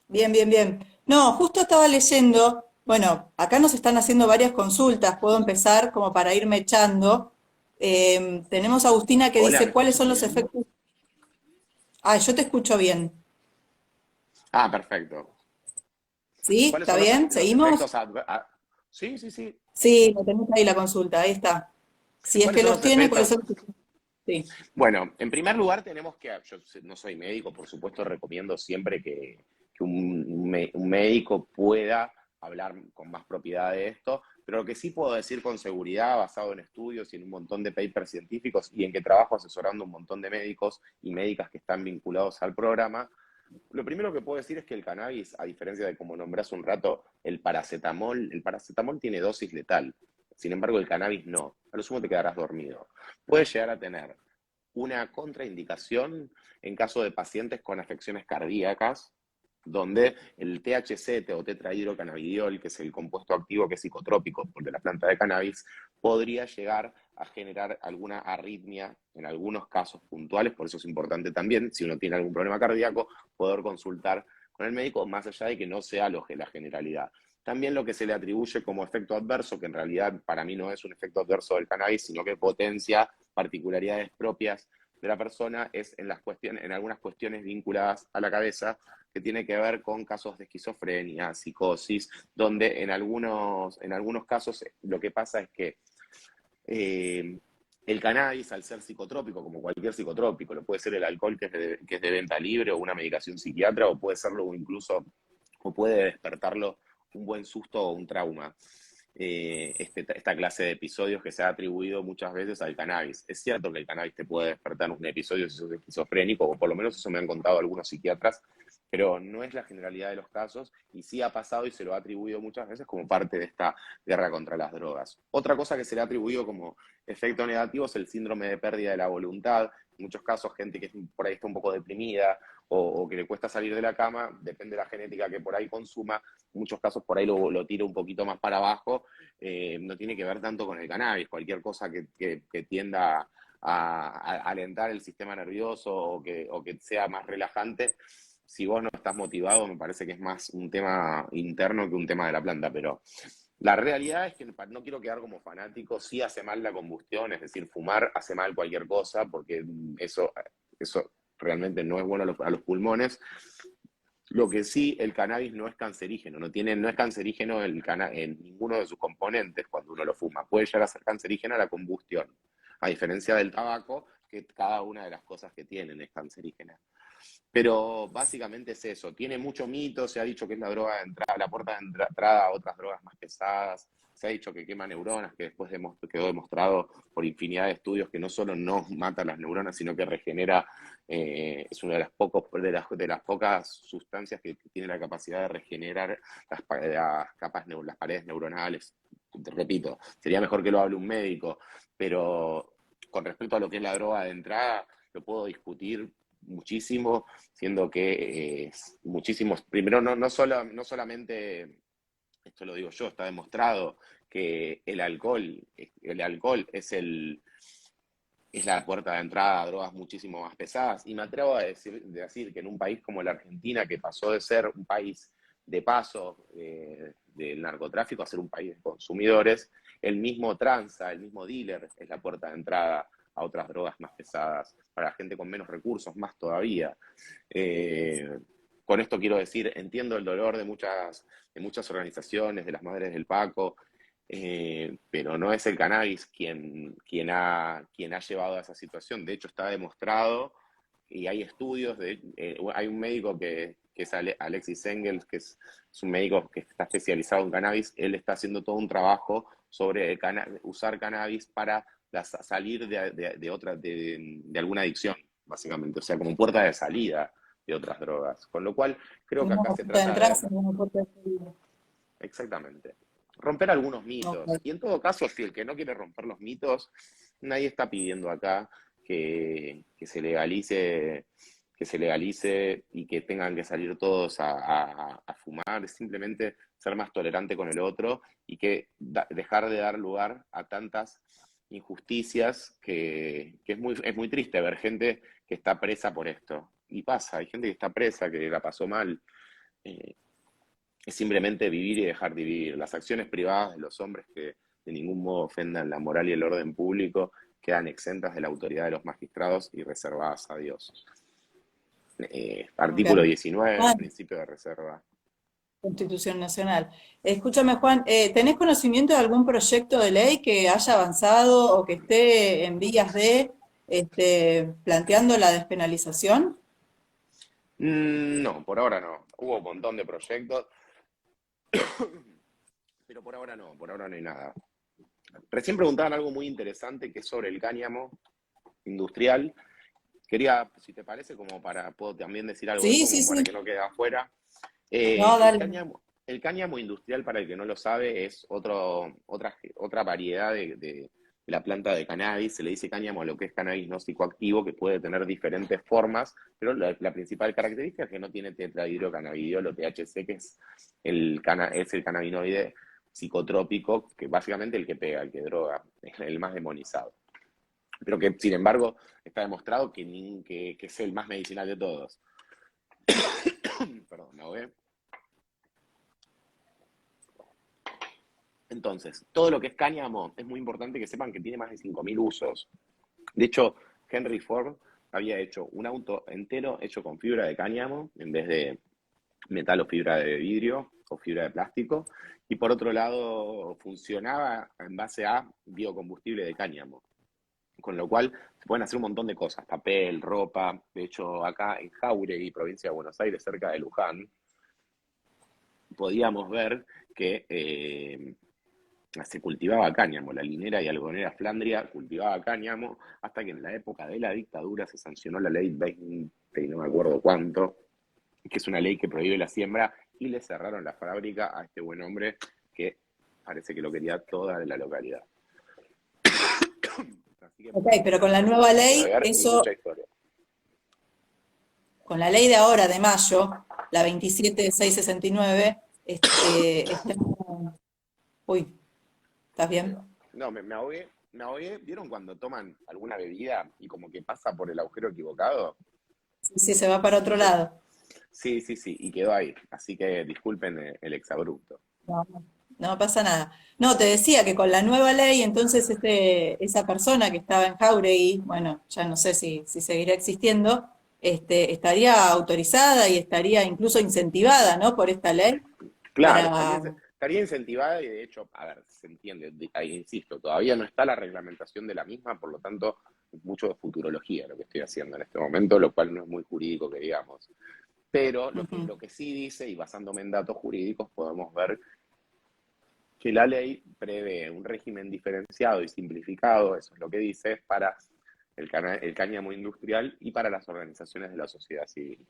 bien, bien, bien. No, justo estaba leyendo, bueno, acá nos están haciendo varias consultas, puedo empezar como para irme echando. Tenemos a Agustina que Hola, dice, ¿me ¿cuáles escuchas son los bien? efectos? Ah, yo te escucho bien. Ah, perfecto. ¿Sí? ¿Cuáles ¿Está son bien? los ¿Seguimos? efectos Sí, sí, sí. Sí, lo tenés ahí la consulta, ahí está. Si es ¿Cuáles que son los los tiene, ¿cuáles efectos? son los efectos? Sí. Bueno, en primer lugar tenemos que, yo no soy médico, por supuesto recomiendo siempre que un médico pueda hablar con más propiedad de esto, pero lo que sí puedo decir con seguridad, basado en estudios y en un montón de papers científicos y en que trabajo asesorando un montón de médicos y médicas que están vinculados al programa, lo primero que puedo decir es que el cannabis, a diferencia de como nombré hace un rato, el paracetamol tiene dosis letal. Sin embargo, el cannabis no. A lo sumo te quedarás dormido. Puede llegar a tener una contraindicación en caso de pacientes con afecciones cardíacas, donde el THC o tetrahidrocannabidiol, que es el compuesto activo que es psicotrópico de la planta de cannabis, podría llegar a generar alguna arritmia en algunos casos puntuales. Por eso es importante también, si uno tiene algún problema cardíaco, poder consultar con el médico, más allá de que no sea la generalidad. También lo que se le atribuye como efecto adverso, que en realidad para mí no es un efecto adverso del cannabis, sino que potencia particularidades propias de la persona, es en algunas cuestiones vinculadas a la cabeza, que tiene que ver con casos de esquizofrenia, psicosis, donde en algunos casos lo que pasa es que eh, el cannabis, al ser psicotrópico, como cualquier psicotrópico, lo puede ser el alcohol que es de venta libre o una medicación psiquiatra, o puede serlo o puede despertarlo un buen susto o un trauma. Esta clase de episodios que se ha atribuido muchas veces al cannabis. Es cierto que el cannabis te puede despertar un episodio si sos esquizofrénico, o por lo menos eso me han contado algunos psiquiatras, pero no es la generalidad de los casos y sí ha pasado y se lo ha atribuido muchas veces como parte de esta guerra contra las drogas. Otra cosa que se le ha atribuido como efecto negativo es el síndrome de pérdida de la voluntad. En muchos casos, gente que por ahí está un poco deprimida o que le cuesta salir de la cama, depende de la genética que por ahí consuma, en muchos casos por ahí lo tira un poquito más para abajo, no tiene que ver tanto con el cannabis, cualquier cosa que tienda a alentar el sistema nervioso o que sea más relajante. Si vos no estás motivado, me parece que es más un tema interno que un tema de la planta, pero la realidad es que no quiero quedar como fanático, sí hace mal la combustión, es decir, fumar hace mal cualquier cosa, porque eso realmente no es bueno a los pulmones. Lo que sí, el cannabis no es cancerígeno, no es cancerígeno en ninguno de sus componentes cuando uno lo fuma. Puede llegar a ser cancerígeno la combustión, a diferencia del tabaco, que cada una de las cosas que tienen es cancerígena. Pero básicamente es eso, tiene mucho mito, se ha dicho que es la droga de entrada, la puerta de entrada a otras drogas más pesadas, se ha dicho que quema neuronas, que después quedó demostrado por infinidad de estudios que no solo no mata las neuronas, sino que regenera, es una de las pocas sustancias que tiene la capacidad de regenerar las paredes neuronales. Te repito, sería mejor que lo hable un médico, pero con respecto a lo que es la droga de entrada, lo puedo discutir muchísimo, siendo que muchísimos, primero no solamente, esto lo digo yo, está demostrado que el alcohol es la puerta de entrada a drogas muchísimo más pesadas. Y me atrevo a decir que en un país como la Argentina, que pasó de ser un país de paso del narcotráfico a ser un país de consumidores, el mismo tranza, el mismo dealer es la puerta de entrada a otras drogas más pesadas, para la gente con menos recursos, más todavía. Eh, con esto quiero decir, entiendo el dolor de muchas organizaciones, de las madres del Paco, pero no es el cannabis quien ha llevado a esa situación. De hecho, está demostrado y hay estudios, hay un médico que es Alexis Engels, que es un médico que está especializado en cannabis. Él está haciendo todo un trabajo sobre usar cannabis para salir de alguna adicción, básicamente, o sea, como puerta de salida de otras drogas. Con lo cual, creo que Como acá una se puerta de trata entrada, de, como una puerta de salida. exactamente, romper algunos mitos. Ok. Y en todo caso, si el que no quiere romper los mitos, nadie está pidiendo acá que se legalice y que tengan que salir todos a fumar. Es simplemente ser más tolerante con el otro y que dejar de dar lugar a tantas injusticias que es muy triste ver gente que está presa por esto. Y pasa, hay gente que está presa, que la pasó mal. Eh, es simplemente vivir y dejar de vivir. Las acciones privadas de los hombres que de ningún modo ofendan la moral y el orden público quedan exentas de la autoridad de los magistrados y reservadas a Dios. Ok. Artículo 19, Ah, principio de reserva. Constitución Nacional. Escúchame, Juan, ¿tenés conocimiento de algún proyecto de ley que haya avanzado o que esté en vías de planteando la despenalización? No, por ahora no. Hubo un montón de proyectos, pero por ahora no hay nada. Recién preguntaban algo muy interesante que es sobre el cáñamo industrial. Quería, si te parece, como para, puedo también decir algo de Sí, eso, sí, como para sí. que no quede afuera. No, dale. El cáñamo industrial, para el que no lo sabe, es otra variedad de la planta de cannabis. Se le dice cáñamo a lo que es cannabis no psicoactivo, que puede tener diferentes formas, pero la principal característica es que no tiene tetrahidrocannabidiol o THC, que es es el cannabinoide psicotrópico, que básicamente el que pega, el que droga, es el más demonizado. Pero que, sin embargo, está demostrado que es el más medicinal de todos. Perdón, me ahogué. Entonces, todo lo que es cáñamo es muy importante que sepan que tiene más de 5.000 usos. De hecho, Henry Ford había hecho un auto entero hecho con fibra de cáñamo en vez de metal o fibra de vidrio o fibra de plástico. Y por otro lado, funcionaba en base a biocombustible de cáñamo. Con lo cual se pueden hacer un montón de cosas, papel, ropa. De hecho, acá en Jauregui, provincia de Buenos Aires, cerca de Luján, podíamos ver que se cultivaba cáñamo. La linera y algodonera Flandria cultivaba cáñamo hasta que en la época de la dictadura se sancionó la ley 20, y no me acuerdo cuánto, que es una ley que prohíbe la siembra, y le cerraron la fábrica a este buen hombre que parece que lo quería toda de la localidad. Así que Ok, podemos pero con tener la mucho nueva ejemplo de ley, ver y mucha eso, historia. con la ley de ahora, de mayo, la 27669, está... Uy, ¿estás Ahí bien? va. No, me ahogué, me ahogué. ¿Vieron cuando toman alguna bebida y como que pasa por el agujero equivocado? Sí, sí, se va para otro Entonces, lado. sí, sí, sí, y quedó ahí. Así que disculpen el exabrupto. No, no pasa nada. No, te decía que con la nueva ley, entonces esa persona que estaba en Jauregui, bueno, ya no sé si seguirá existiendo, estaría autorizada y estaría incluso incentivada, ¿no? Por esta ley Claro, para... estaría incentivada y de hecho, a ver, se entiende, ahí insisto, todavía no está la reglamentación de la misma, por lo tanto, es mucho de futurología lo que estoy haciendo en este momento, lo cual no es muy jurídico que digamos. Pero Ujú. lo que sí dice, y basándome en datos jurídicos, podemos ver que la ley prevé un régimen diferenciado y simplificado, eso es lo que dice, para el cáñamo industrial y para las organizaciones de la sociedad civil.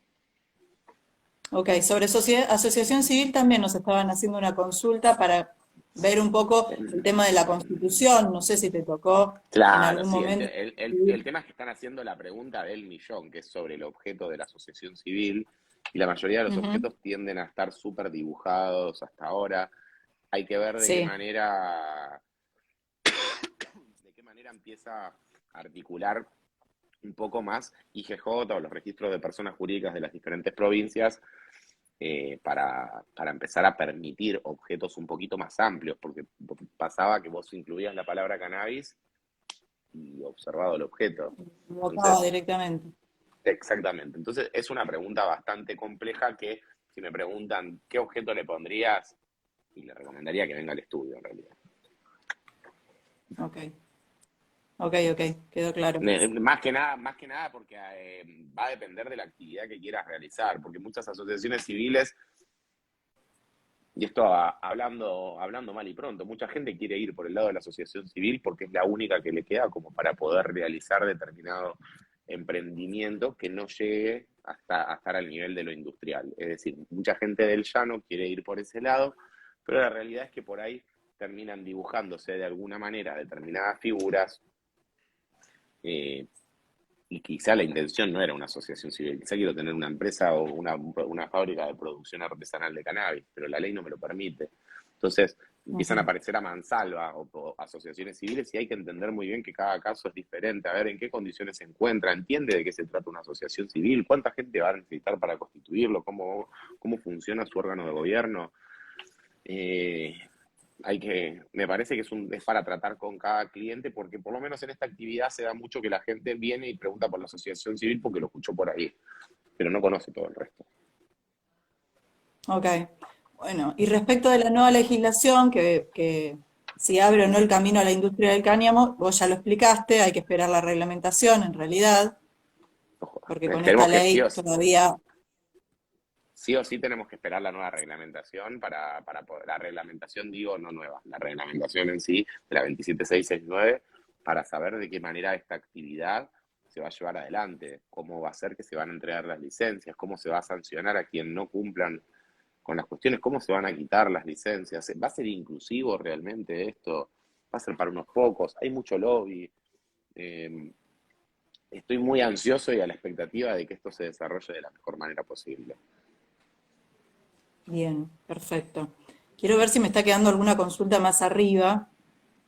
Ok, sobre asociación civil también nos estaban haciendo una consulta para ver un poco el tema de la constitución, no sé si te tocó en Claro, algún sí, momento. el tema es que están haciendo la pregunta del millón, que es sobre el objeto de la asociación civil, y la mayoría de los Ujú. objetos tienden a estar súper dibujados hasta ahora. Hay que ver Sí, de qué manera empieza a articular un poco más IGJ o los registros de personas jurídicas de las diferentes provincias para empezar a permitir objetos un poquito más amplios, porque pasaba que vos incluías la palabra cannabis y observado el objeto. votaba Entonces, directamente. exactamente. Entonces, es una pregunta bastante compleja que si me preguntan qué objeto le pondrías, y le recomendaría que venga al estudio en realidad. Ok, ok, ok, quedó claro. Más que nada porque va a depender de la actividad que quieras realizar, porque muchas asociaciones civiles, y esto hablando mal y pronto, mucha gente quiere ir por el lado de la asociación civil porque es la única que le queda como para poder realizar determinado emprendimiento que no llegue hasta a estar al nivel de lo industrial. Es decir, mucha gente del llano quiere ir por ese lado, pero la realidad es que por ahí terminan dibujándose de alguna manera determinadas figuras eh, y quizá la intención no era una asociación civil, quizá quiero tener una empresa o una fábrica de producción artesanal de cannabis, pero la ley no me lo permite. Entonces, empiezan a Ujú. aparecer a mansalva o asociaciones civiles y hay que entender muy bien que cada caso es diferente, a ver en qué condiciones se encuentra, entiende de qué se trata una asociación civil, cuánta gente va a necesitar para constituirlo, cómo funciona su órgano de gobierno. Eh, me parece que es para tratar con cada cliente, porque por lo menos en esta actividad se da mucho que la gente viene y pregunta por la asociación civil porque lo escuchó por ahí, pero no conoce todo el resto. Ok. Bueno, y respecto de la nueva legislación, que si abre o no el camino a la industria del cáñamo, vos ya lo explicaste, hay que esperar la reglamentación en realidad, Ojo, porque con esta esperemos que ley todavía... sí o sí tenemos que esperar la nueva reglamentación para poder, la reglamentación digo no nueva, la reglamentación en sí de la 27669 para saber de qué manera esta actividad se va a llevar adelante, cómo va a ser que se van a entregar las licencias, cómo se va a sancionar a quien no cumplan con las cuestiones, cómo se van a quitar las licencias, va a ser inclusivo realmente esto, va a ser para unos pocos, hay mucho lobby, eh, estoy muy ansioso y a la expectativa de que esto se desarrolle de la mejor manera posible. Bien, perfecto. Quiero ver si me está quedando alguna consulta más arriba,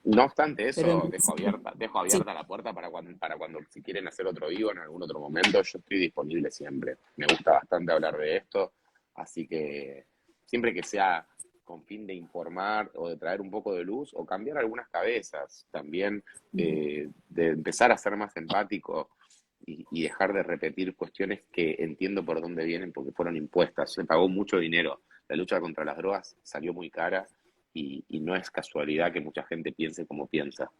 No obstante pero en eso, principio, dejo sí. abierta la puerta para cuando si quieren hacer otro vivo en algún otro momento, yo estoy disponible siempre. Me gusta bastante hablar de esto, así que siempre que sea con fin de informar o de traer un poco de luz o cambiar algunas cabezas, también Ujú. de empezar a ser más empático y dejar de repetir cuestiones que entiendo por dónde vienen porque fueron impuestas. Se pagó mucho dinero. La lucha contra las drogas salió muy cara y no es casualidad que mucha gente piense como piensa.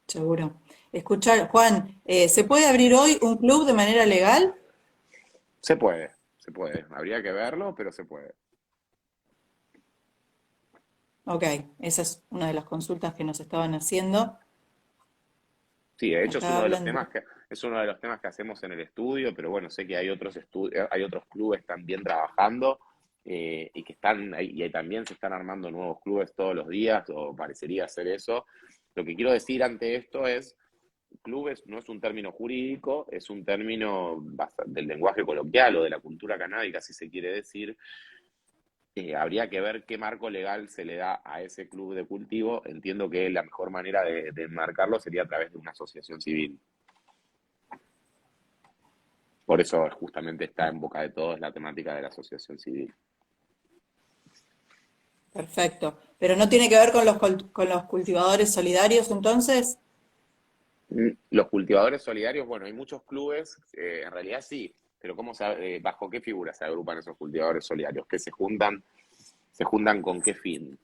Seguro. Escuchar, Juan, ¿se puede abrir hoy un club de manera legal? Se puede, se puede. Habría que verlo, pero se puede. Ok, esa es una de las consultas que nos estaban haciendo. Sí, de hecho es Acá uno de los hablan temas de... que hacemos en el estudio, pero bueno, sé que hay otros clubes también trabajando y que están y también se están armando nuevos clubes todos los días, o parecería ser eso. Lo que quiero decir ante esto es, clubes no es un término jurídico, es un término del lenguaje coloquial o de la cultura canábica, si se quiere decir. Habría que ver qué marco legal se le da a ese club de cultivo. Entiendo que la mejor manera de enmarcarlo sería a través de una asociación civil. Por eso justamente está en boca de todos la temática de la asociación civil. Perfecto. Pero no tiene que ver con con los cultivadores solidarios, entonces. Los cultivadores solidarios, bueno, hay muchos clubes, en realidad sí, pero ¿bajo qué figura se agrupan esos cultivadores solidarios? ¿Que se juntan con qué fin?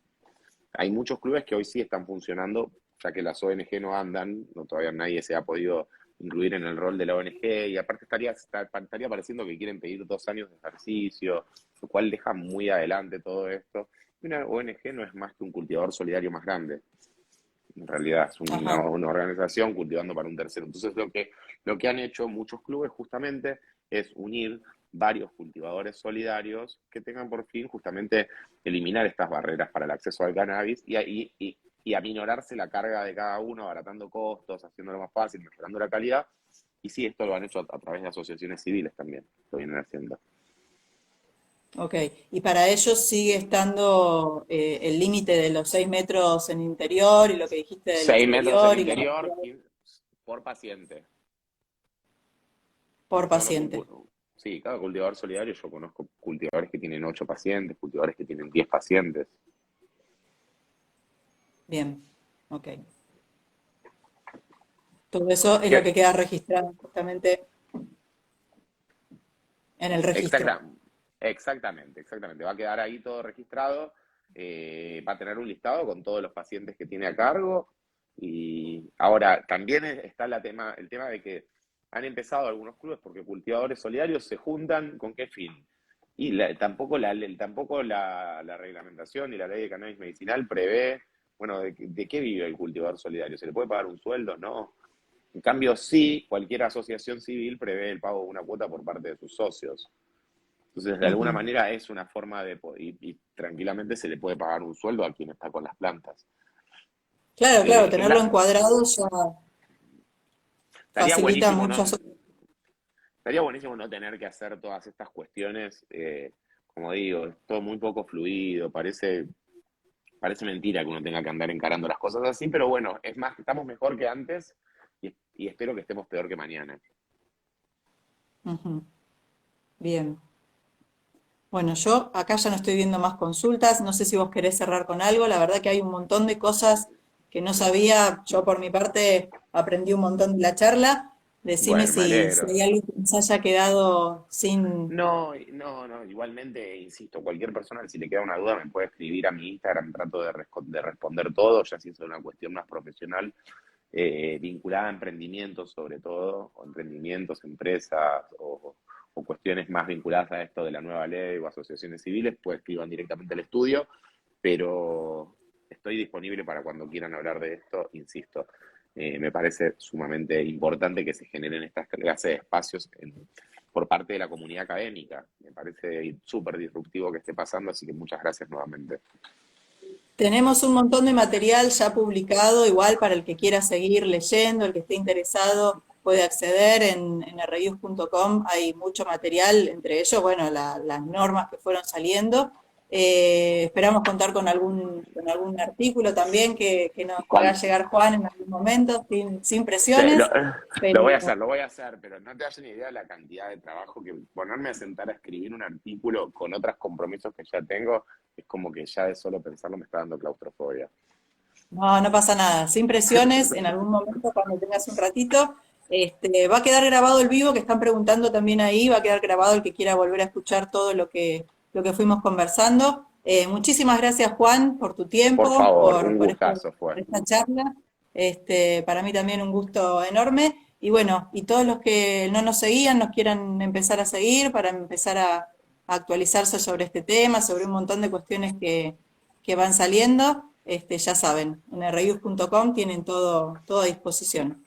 Hay muchos clubes que hoy sí están funcionando, ya que las ONG no andan, no, todavía nadie se ha podido incluir en el rol de la ONG, y aparte estaría pareciendo que quieren pedir 2 años de ejercicio, lo cual deja muy adelante todo esto. Y una ONG no es más que un cultivador solidario más grande. En realidad es Ajá. una organización cultivando para un tercero. Entonces lo que han hecho muchos clubes justamente es unir varios cultivadores solidarios que tengan por fin justamente eliminar estas barreras para el acceso al cannabis y aminorarse la carga de cada uno, abaratando costos, haciéndolo más fácil, mejorando la calidad. Y sí, esto lo han hecho a través de asociaciones civiles también, lo vienen haciendo. Ok. Y para ellos sigue estando el límite de los 6 metros en interior y lo que dijiste del 6 metros en exterior y la interior cantidad por paciente. por Yo conozco paciente. sí, cada cultivador solidario, yo conozco cultivadores que tienen 8 pacientes, cultivadores que tienen 10 pacientes. Bien. Ok. Todo eso es lo ¿Qué? que queda registrado justamente en el registro. Exacta, exactamente. Va a quedar ahí todo registrado, va a tener un listado con todos los pacientes que tiene a cargo. Y ahora también está el tema de que han empezado algunos clubes porque cultivadores solidarios se juntan con qué fin. Y tampoco la reglamentación y la ley de cannabis medicinal prevé, bueno, de qué vive el cultivador solidario. ¿Se le puede pagar un sueldo? No. En cambio, sí, cualquier asociación civil prevé el pago de una cuota por parte de sus socios. Entonces, de alguna Ujú. manera es una forma y tranquilamente se le puede pagar un sueldo a quien está con las plantas. Claro, claro, Es tenerlo encuadrado ya estaría facilita buenísimo no, muchas. estaría buenísimo no tener que hacer todas estas cuestiones, como digo, es todo muy poco fluido, parece mentira que uno tenga que andar encarando las cosas así, pero bueno, es más, estamos mejor que antes y espero que estemos peor que mañana. Ujú. Bien. Bueno, yo acá ya no estoy viendo más consultas, no sé si vos querés cerrar con algo, la verdad que hay un montón de cosas que no sabía, yo por mi parte aprendí un montón de la charla, decime Bueno, me si alegro. hay algo que nos haya quedado sin... No, no, no, igualmente, insisto, cualquier persona, si le queda una duda, me puede escribir a mi Instagram, trato de responder todo, ya si es una cuestión más profesional, vinculada a emprendimientos sobre todo, o emprendimientos, empresas, o cuestiones más vinculadas a esto de la nueva ley o asociaciones civiles, pues escriban directamente al estudio, pero estoy disponible para cuando quieran hablar de esto, insisto. Me parece sumamente importante que se generen estas clases de espacios por parte de la comunidad académica. Me parece súper disruptivo que esté pasando, así que muchas gracias nuevamente. Tenemos un montón de material ya publicado, igual para el que quiera seguir leyendo, el que esté interesado puede acceder en reviews.com, hay mucho material, entre ellos, bueno, las normas que fueron saliendo. Esperamos contar con algún artículo también que nos haga Cuan- llegar Juan en algún momento, sin te- lo, presiones, lo pero voy a hacer, pero no te das ni idea de la cantidad de trabajo que ponerme a sentar a escribir un artículo con otros compromisos que ya tengo, es como que ya de solo pensarlo me está dando claustrofobia. no, no pasa nada, sin presiones, en algún momento cuando tengas un ratito, va a quedar grabado el vivo que están preguntando también ahí, va a quedar grabado el que quiera volver a escuchar todo lo que fuimos conversando. Muchísimas gracias Juan por tu Por tiempo, favor, un por gustazo fue. esta charla. Para mí también un gusto enorme. Y bueno, y todos los que no nos seguían, nos quieran empezar a seguir para empezar a actualizarse sobre este tema, sobre un montón de cuestiones que van saliendo, ya saben, en reviews.com tienen todo a disposición.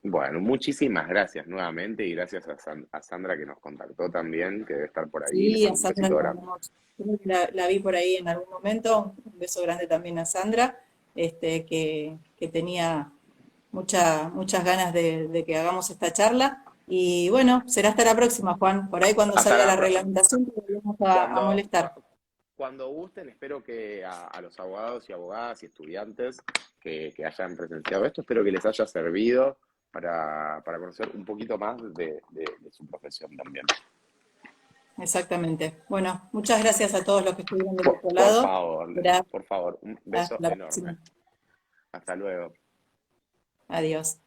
Bueno, muchísimas gracias nuevamente y gracias a Sandra que nos contactó también, que debe estar por ahí. Le Sí, a mando un Sandra besito grande. creo que la vi por ahí en algún momento. Un beso grande también a Sandra, que tenía muchas ganas de que hagamos esta charla. Y bueno, será hasta la próxima, Juan. Por ahí cuando Hasta salga la la próxima. reglamentación, te volvemos a Cuando, molestar. cuando gusten, espero que a los abogados y abogadas y estudiantes que hayan presenciado esto, espero que les haya servido para conocer un poquito más de su profesión también. Exactamente. Bueno, muchas gracias a todos los que estuvieron del Por, otro por lado. favor, Será por favor, un hasta beso la próxima. enorme. Hasta luego. Adiós.